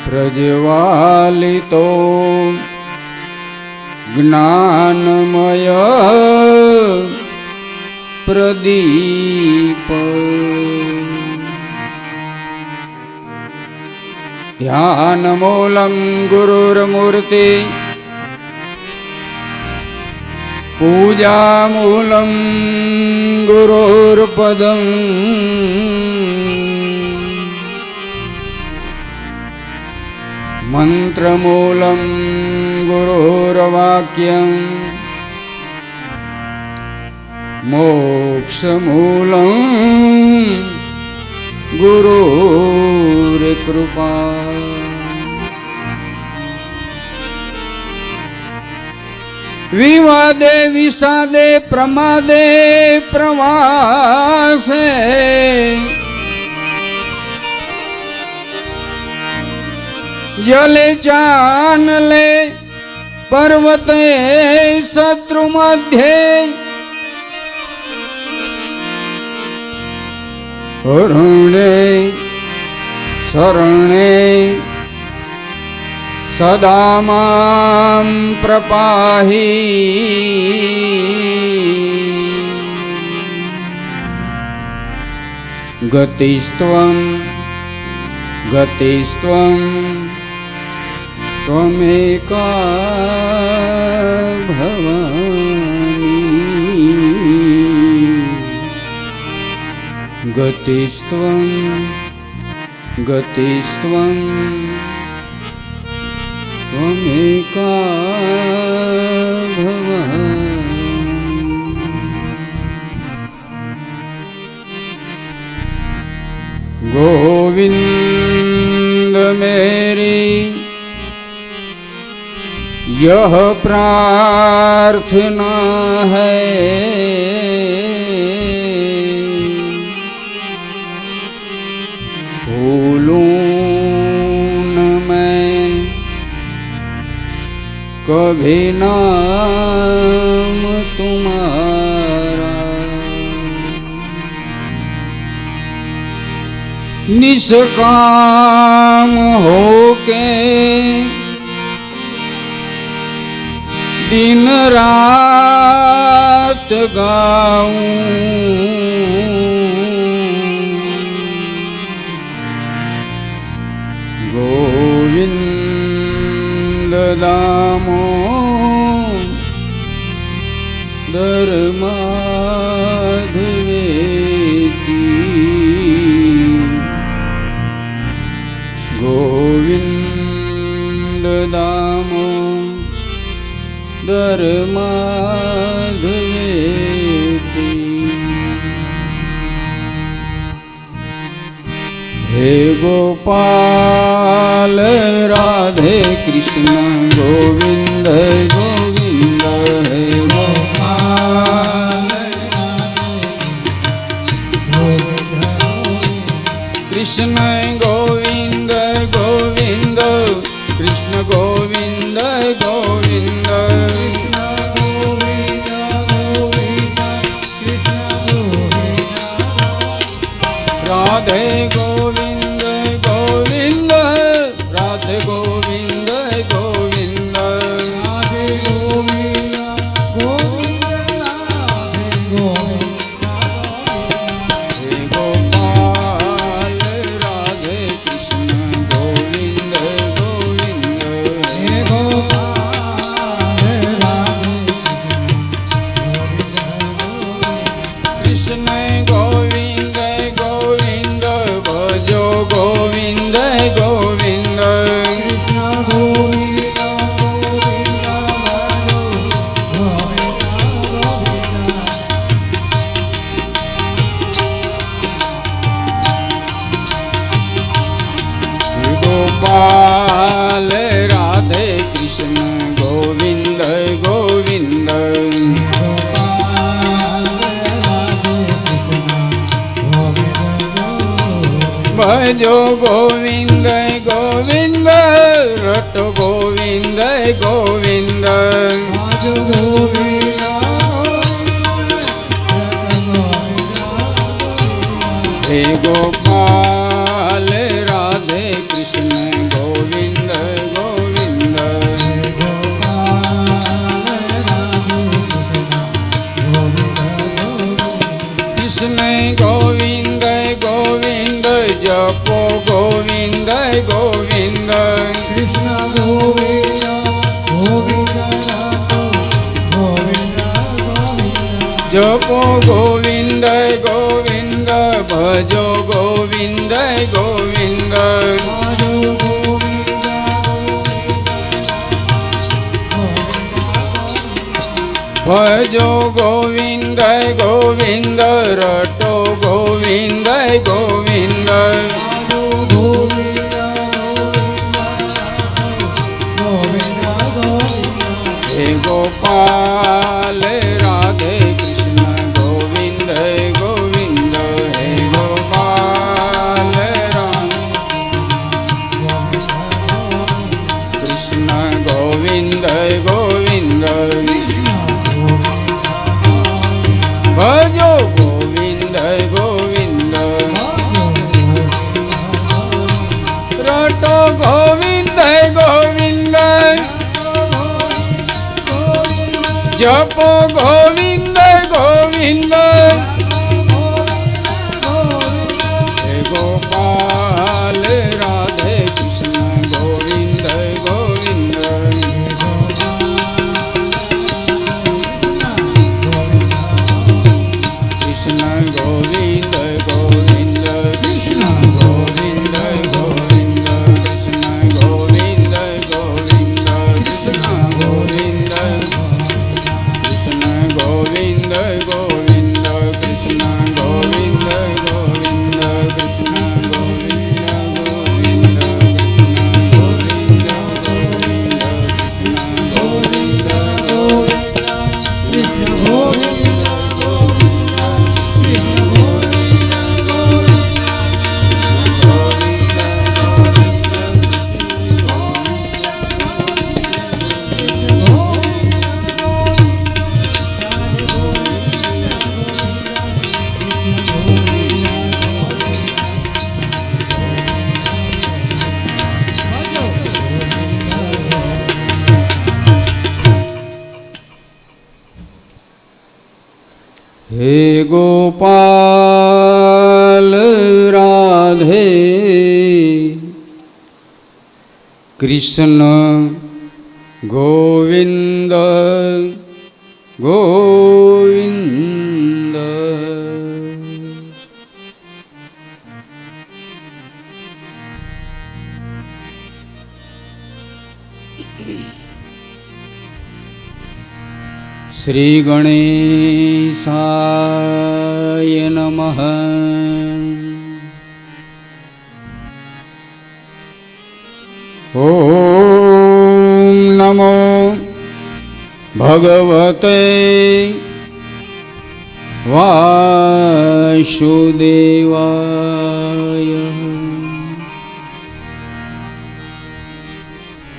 प्रज्वालितो ज्ञानमय प्रदीप ध्यानमूलं गुरुर्मूर्ति पूजामूलं गुरुर्पदम् मंत्रमूलं गुरुर्वाक्यं मोक्षमूलं गुरुर्कृपा विवादे विषादे प्रमादे प्रवासे जले चानले पर्वते शत्रु मध्ये अरुणे शरणे सदा मां प्रपाहि गतिस्त्वं गतिस्त्वं त्वमेका भवानि गतिस्त्वं गतिस्त्वं त्वमेका भवानि गोविंद मेरी यह प्रार्थना है भूलूं न मैं कभी नाम तुम्हारा निष्काम होके दिन रात गाऊं गोविंद दामोदर माधवेति गोविंद दामोदर माधवेति हे गोपाल राधे कृष्ण गोविंद गोविंद हे गोपाल कृष्ण गोविंद गोविंद कृष्ण गोविंद गोविंद राधे गोविंद गोविंद राधे गोविंद गोविंद राधे गोविंद गोविंद हे गोपाल राधे कृष्ण गोविंद गोविंद हे गोपाल राधे कृष्ण गोविंद गोविंद भजो गोविंद गोविंद कृष्ण गोविंद गोविंद गोपाल राधे कृष्ण गोविंद गोविंद भजो गोविंद गोविंद रटो गोविंद गोविंद भजो गोविंद हे गोपाल राधे कृष्ण गोविंद ગોવિંદ કૃષ્ણ ગોવિંદ ગોવિંદ ગોવિંદ ગોવિંદ જપો ગોવિંદ ગોવિંદ ભજો ગોવિંદ ગોવિંદ ભજો ગોવિંદ ભજો ગોવિંદ ગોવિંદ રટો ગોવિંદ ગોવિંદ ભજો ગોવિંદ ગોવિંદ ગોવિંદ હે ગોપાલ રાધે કૃષ્ણ ગોવિંદ ગોવિંદ હે ગોપાલ રાધે કૃષ્ણ ગોવિંદ ગોવિંદ ભજો ગોવિંદ ગોવિંદ રટો ગોવિંદ ગોવિંદ જપો ગોવિંદ ગોવિંદ હે ગોપાલ રાધે કૃષ્ણ ગોવિંદ ગોવિંદ કૃષ્ણ ગોવિંદ ગોવિંદ કૃષ્ણ ગોવિંદ ગોવિંદ કૃષ્ણ ગોવિંદ ગોવિંદ કૃષ્ણ ગોવિંદ કૃષ્ણ ગોવિંદ ગોવિંદ કૃષ્ણ ગોવિંદ ગોવિંદ કૃષ્ણ ગોવિંદ ગોવિંદ હે ગોપાલ રાધે કૃષ્ણ ગોવિંદ ગોવિંદ શ્રી ગણેશાય નમઃ. ઓમ નમો ભગવતે વાસુદેવાય.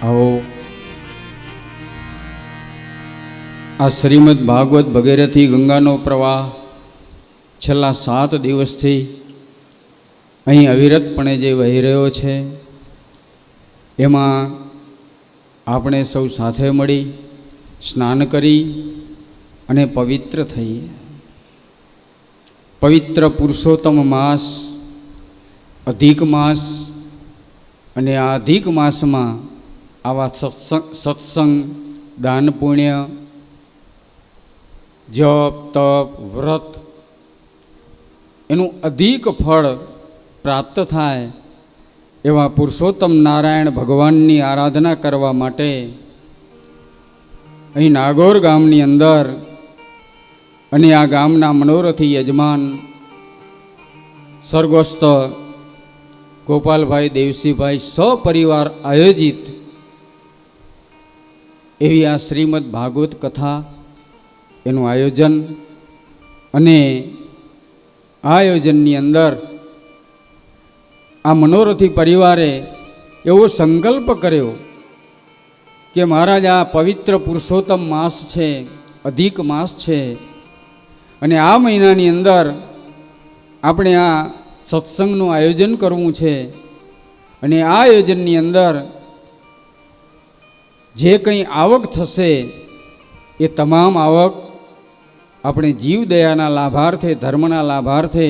આવો આ શ્રીમદ ભાગવત ભગીરથી ગંગાનો પ્રવાહ છેલ્લા 7 દિવસથી અહીં અવિરતપણે જે વહી રહ્યો છે એમાં આપણે સૌ સાથે મળી સ્નાન કરી અને પવિત્ર થઈએ. પવિત્ર પુરુષોત્તમ માસ, અધિક માસ, અને આ અધિક માસમાં આવા સત્સંગ, દાન, પુણ્ય, જપ, તપ, વ્રત એનું અધિક ફળ પ્રાપ્ત થાય એવા પુરુષોત્તમ નારાયણ ભગવાનની આરાધના કરવા માટે અહીં નાગોર ગામની અંદર અને આ ગામના મનોરથી યજમાન સ્વર્ગસ્થ ગોપાલભાઈ દેવસીભાઈ સપરિવાર આયોજિત એવી આ શ્રીમદ ભાગવત કથા એનું આયોજન, અને આ આયોજનની અંદર આ મનોરથી પરિવારે એવો સંકલ્પ કર્યો કે મહારાજ આ પવિત્ર પુરુષોત્તમ માસ છે, અધિક માસ છે, અને આ મહિનાની અંદર આપણે આ સત્સંગનું આયોજન કરવું છે. અને આ આયોજનની અંદર જે કંઈ આવક થશે એ તમામ આવક આપણે જીવદયાના લાભાર્થે, ધર્મના લાભાર્થે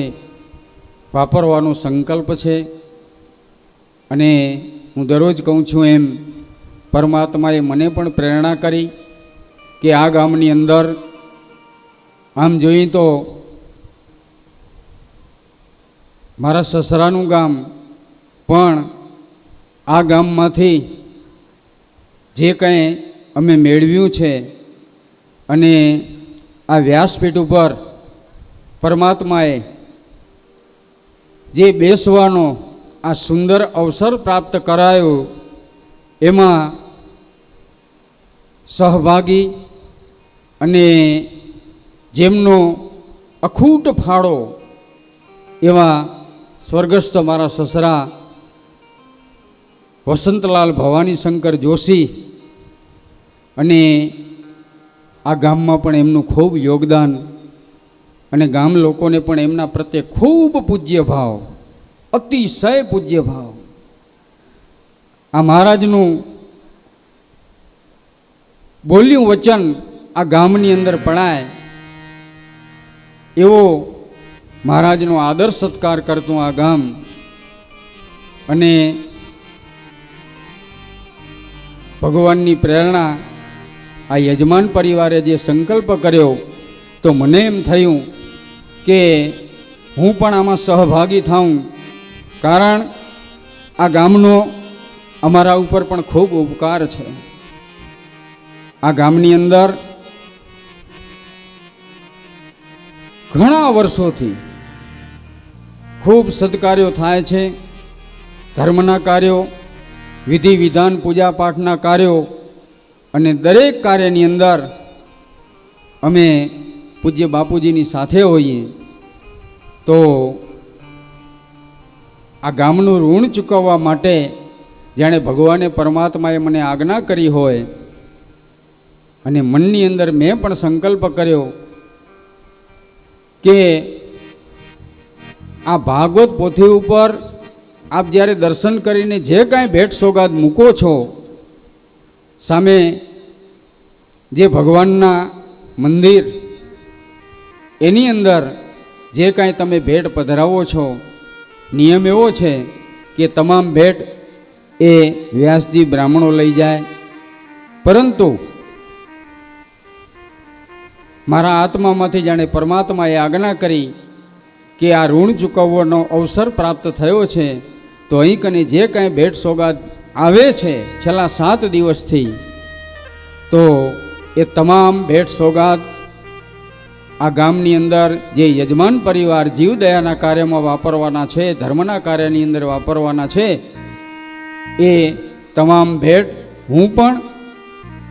વાપરવાનો સંકલ્પ છે. અને હું દરરોજ કહું છું એમ પરમાત્માએ મને પણ પ્રેરણા કરી કે આ ગામની અંદર આમ જોઈએ તો મારા સસરાનું ગામ, પણ આ ગામમાંથી જે કંઈ અમે મેળવ્યું છે અને આ વ્યાસપીઠ ઉપર પરમાત્માએ જે બેસવાનો આ સુંદર અવસર પ્રાપ્ત કરાયો, એમાં સહભાગી અને જેમનો અખૂટ ફાળો એવા સ્વર્ગસ્થ મારા સસરા વસંતલાલ ભવાની શંકર જોશી, અને આ ગામમાં પણ એમનું ખૂબ યોગદાન અને ગામ લોકોને પણ એમના પ્રત્યે ખૂબ પૂજ્ય ભાવ, અતિશય પૂજ્ય ભાવ. આ મહારાજનું બોલ્યું વચન આ ગામની અંદર પડાય એવો મહારાજનો આદર સત્કાર કરતું આ ગામ. અને ભગવાનની પ્રેરણા આ યજમાન પરિવારે જે સંકલ્પ કર્યો, તો મને એમ થયું કે હું પણ આમાં સહભાગી થાઉં, કારણ આ ગામનો અમારા ઉપર પણ ખૂબ ઉપકાર છે. આ ગામની અંદર ઘણા વર્ષોથી ખૂબ સત્કાર્યો થાય છે, ધર્મના કાર્યો, વિધિ વિધાન પૂજા પાઠના કાર્યો, અને દરેક કાર્યની અંદર અમે પૂજ્ય બાપુજીની સાથે હોઈએ. તો આ ગામનું ઋણ ચૂકવવા માટે જાણે ભગવાને પરમાત્માએ મને આજ્ઞા કરી હોય, અને મનની અંદર મેં પણ સંકલ્પ કર્યો કે આ ભાગવત પોથી ઉપર આપ જ્યારે દર્શન કરીને જે કાંઈ ભેટ સોગાદ મૂકો છો, સામે જે ભગવાનના મંદિર એની અંદર જે કાંઈ તમે ભેટ પધરાવો છો, નિયમ એવો છે કે તમામ ભેટ એ વ્યાસજી બ્રાહ્મણો લઈ જાય, પરંતુ મારા આત્મામાંથી જાણે પરમાત્માએ આજ્ઞા કરી કે આ ઋણ ચૂકવવાનો અવસર પ્રાપ્ત થયો છે, તો અહીં કને જે કાંઈ ભેટ સોગાદ આવે છે છેલ્લા 7 દિવસથી, તો એ તમામ ભેટ સોગાદ આ ગામની અંદર જે યજમાન પરિવાર જીવદયાના કાર્યમાં વાપરવાના છે, ધર્મના કાર્યની અંદર વાપરવાના છે, એ તમામ ભેટ હું પણ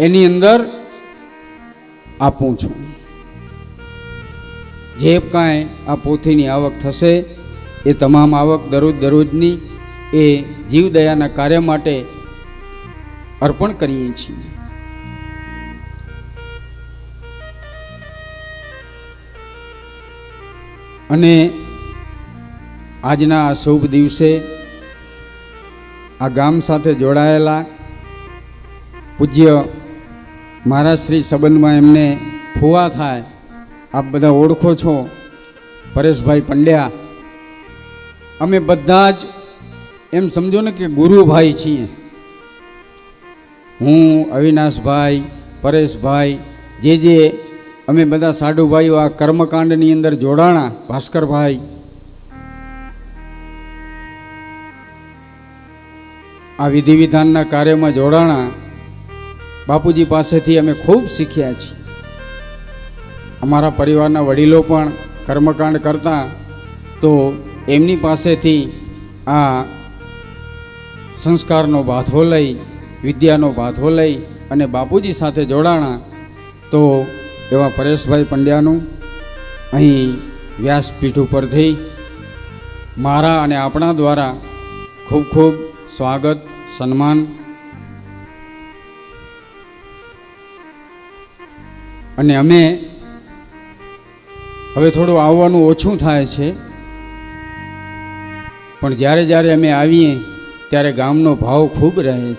એની અંદર આપું છું. જે કાંઈ આ પોથીની આવક થશે એ તમામ આવક દરરોજની એ જીવદયાના કાર્ય માટે અર્પણ કરીએ છીએ. અને આજના આ શુભ દિવસે આ ગામ સાથે જોડાયેલા પૂજ્ય મહારાજ શ્રી સંબંધમાં એમને ફુવા થાય, આપ બધા ઓળખો છો, પરેશભાઈ પંડ્યા. અમે બધા જ એમ સમજો ને કે ગુરુભાઈ છીએ. હું, અવિનાશભાઈ, પરેશભાઈ, જે અમે બધા સાડુભાઈઓ આ કર્મકાંડની અંદર જોડાણા, ભાસ્કરભાઈ, આ વિધિ વિધાનના કાર્યમાં જોડાણા. બાપુજી પાસેથી અમે ખૂબ શીખ્યા છીએ. અમારા પરિવારના વડીલો પણ કર્મકાંડ કરતા, તો એમની પાસેથી આ સંસ્કારનો બાથો લઈ, વિદ્યાનો બાથો લઈ અને બાપુજી સાથે જોડાણા. તો એવા પરેશભાઈ પંડ્યાનું અહીં વ્યાસપીઠ ઉપરથી મારા અને આપણા દ્વારા ખૂબ ખૂબ સ્વાગત, સન્માન. અને અમે હવે થોડું આવવાનું ઓછું થાય છે, પણ જ્યારે જ્યારે અમે આવીએ ત્યારે ગામનો ભાવ ખૂબ રહે છે.